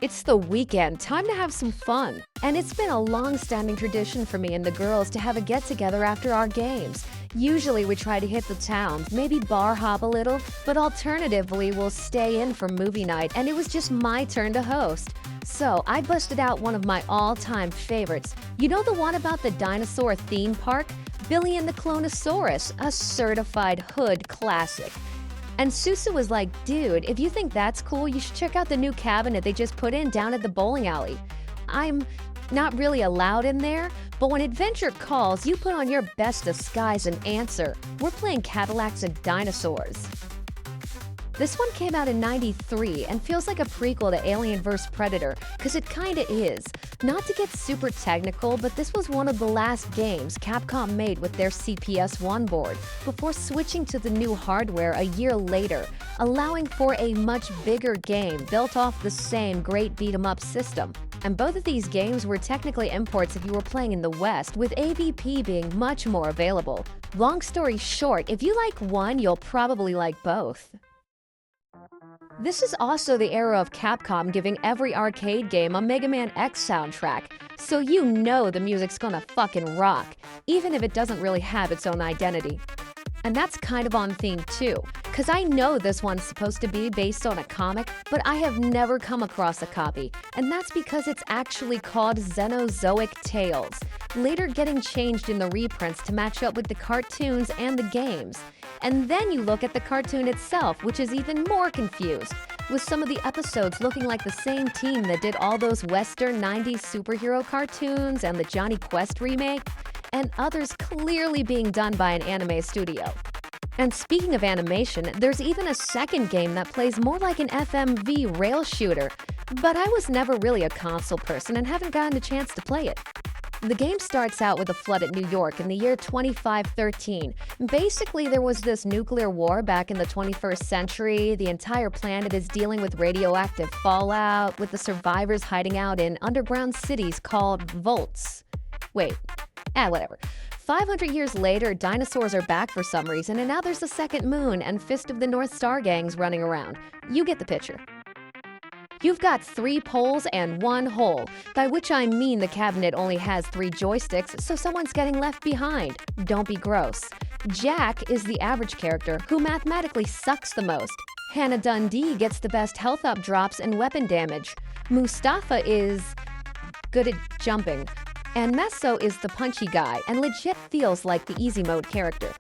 It's the weekend, time to have some fun. And it's been a long-standing tradition for me and the girls to have a get-together after our games. Usually we try to hit the town, maybe bar hop a little, but alternatively we'll stay in for movie night, and it was just my turn to host. So I busted out one of my all-time favorites. You know the one about the dinosaur theme park? Billy and the Clonosaurus, a certified hood classic. And Susu was like, dude, if you think that's cool, you should check out the new cabinet they just put in down at the bowling alley. I'm not really allowed in there, but when adventure calls, you put on your best disguise and answer. We're playing Cadillacs and dinosaurs. This one came out in '93 and feels like a prequel to Alien vs. Predator, cause it kinda is. Not to get super technical, but this was one of the last games Capcom made with their CPS-1 board, before switching to the new hardware a year later, allowing for a much bigger game built off the same great beat-em-up system. And both of these games were technically imports if you were playing in the West, with AVP being much more available. Long story short, if you like one, you'll probably like both. This is also the era of Capcom giving every arcade game a Mega Man X soundtrack, so you know the music's gonna fucking rock, even if it doesn't really have its own identity. And that's kind of on theme too, cause I know this one's supposed to be based on a comic, but I have never come across a copy, and that's because it's actually called Xenozoic Tales, later getting changed in the reprints to match up with the cartoons and the games. And then you look at the cartoon itself, which is even more confused, with some of the episodes looking like the same team that did all those Western 90s superhero cartoons and the Johnny Quest remake, and others clearly being done by an anime studio. And speaking of animation, there's even a second game that plays more like an FMV rail shooter, but I was never really a console person and haven't gotten a chance to play it. The game starts out with a flood at New York in the year 2513. Basically, there was this nuclear war back in the 21st century. The entire planet is dealing with radioactive fallout, with the survivors hiding out in underground cities called vaults. Wait, whatever. 500 years later, dinosaurs are back for some reason, and now there's a second moon and Fist of the North Star gangs running around. You get the picture. You've got 3 poles and 1 hole, by which I mean the cabinet only has 3 joysticks, so someone's getting left behind. Don't be gross. Jack is the average character, who mathematically sucks the most. Hannah Dundee gets the best health up drops and weapon damage. Mustafa is good at jumping. And Meso is the punchy guy, and legit feels like the easy mode character.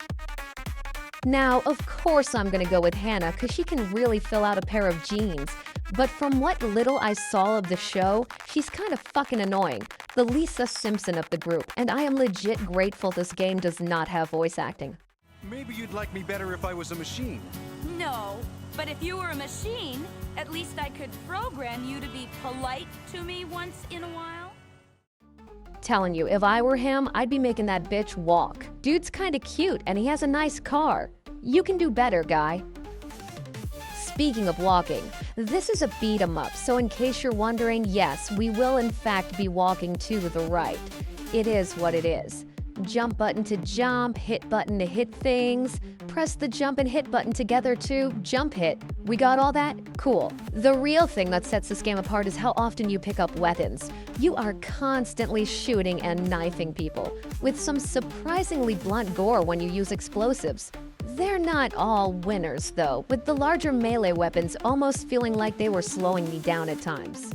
Now, of course I'm gonna go with Hannah, cause she can really fill out a pair of jeans. But from what little I saw of the show, she's kind of fucking annoying. The Lisa Simpson of the group, and I am legit grateful this game does not have voice acting. Maybe you'd like me better if I was a machine. No, but if you were a machine, at least I could program you to be polite to me once in a while. Telling you, if I were him, I'd be making that bitch walk. Dude's kinda cute, and he has a nice car. You can do better, guy. Speaking of walking, this is a beat-em-up, so in case you're wondering, yes, we will in fact be walking to the right. It is what it is. Jump button to jump, hit button to hit things, press the jump and hit button together to jump hit. We got all that? Cool. The real thing that sets this game apart is how often you pick up weapons. You are constantly shooting and knifing people, with some surprisingly blunt gore when you use explosives. They're not all winners, though, with the larger melee weapons almost feeling like they were slowing me down at times.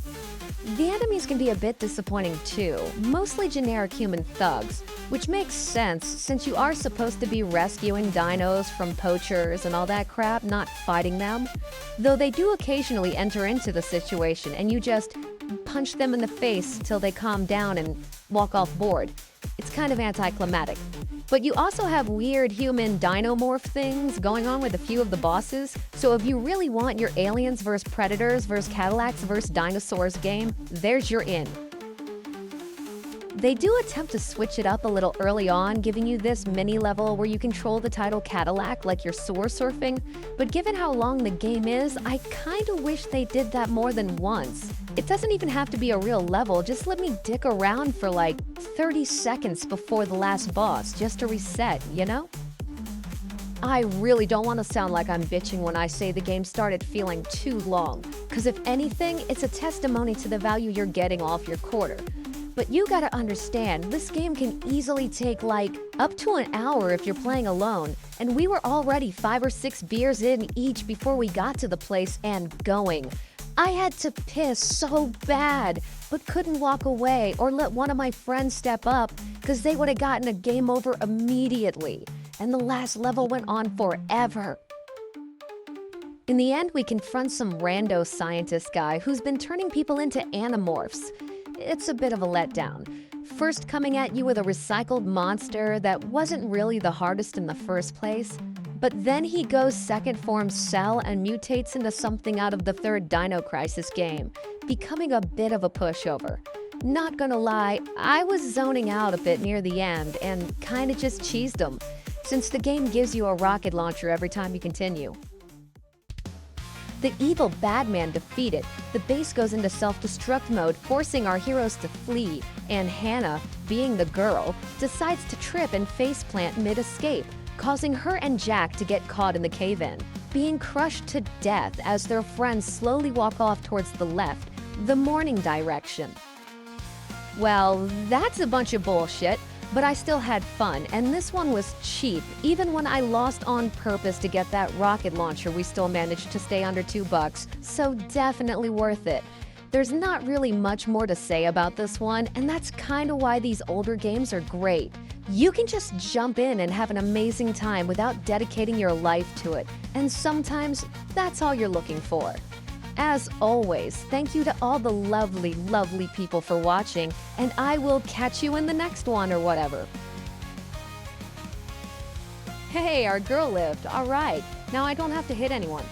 The enemies can be a bit disappointing too, mostly generic human thugs, which makes sense since you are supposed to be rescuing dinos from poachers and all that crap, not fighting them. Though they do occasionally enter into the situation and you just punch them in the face till they calm down and walk off board. It's kind of anticlimactic. But you also have weird human dinomorph things going on with a few of the bosses, so if you really want your Aliens vs. Predators vs. Cadillacs vs. Dinosaurs game, there's your in. They do attempt to switch it up a little early on, giving you this mini-level where you control the title Cadillac like you're sewer surfing, but given how long the game is, I kinda wish they did that more than once. It doesn't even have to be a real level, just let me dick around for like 30 seconds before the last boss, just to reset, you know? I really don't want to sound like I'm bitching when I say the game started feeling too long, because if anything, it's a testimony to the value you're getting off your quarter. But you gotta understand, this game can easily take like up to an hour if you're playing alone, and we were already 5 or 6 beers in each before we got to the place and going. I had to piss so bad, but couldn't walk away or let one of my friends step up because they would have gotten a game over immediately, and the last level went on forever. In the end, we confront some rando scientist guy who's been turning people into animorphs. It's a bit of a letdown. First coming at you with a recycled monster that wasn't really the hardest in the first place, but then he goes second form Cell and mutates into something out of the third Dino Crisis game, becoming a bit of a pushover. Not gonna lie, I was zoning out a bit near the end and kinda just cheesed him, since the game gives you a rocket launcher every time you continue. The evil Badman defeated, the base goes into self-destruct mode, forcing our heroes to flee, and Hannah, being the girl, decides to trip and faceplant mid-escape, causing her and Jack to get caught in the cave-in, being crushed to death as their friends slowly walk off towards the left, the morning direction. Well, that's a bunch of bullshit, but I still had fun, and this one was cheap. Even when I lost on purpose to get that rocket launcher, we still managed to stay under $2, so definitely worth it. There's not really much more to say about this one, and that's kind of why these older games are great. You can just jump in and have an amazing time without dedicating your life to it, and sometimes that's all you're looking for. As always, thank you to all the lovely, lovely people for watching, and I will catch you in the next one or whatever. Hey, our girl lived. All right. Now I don't have to hit anyone.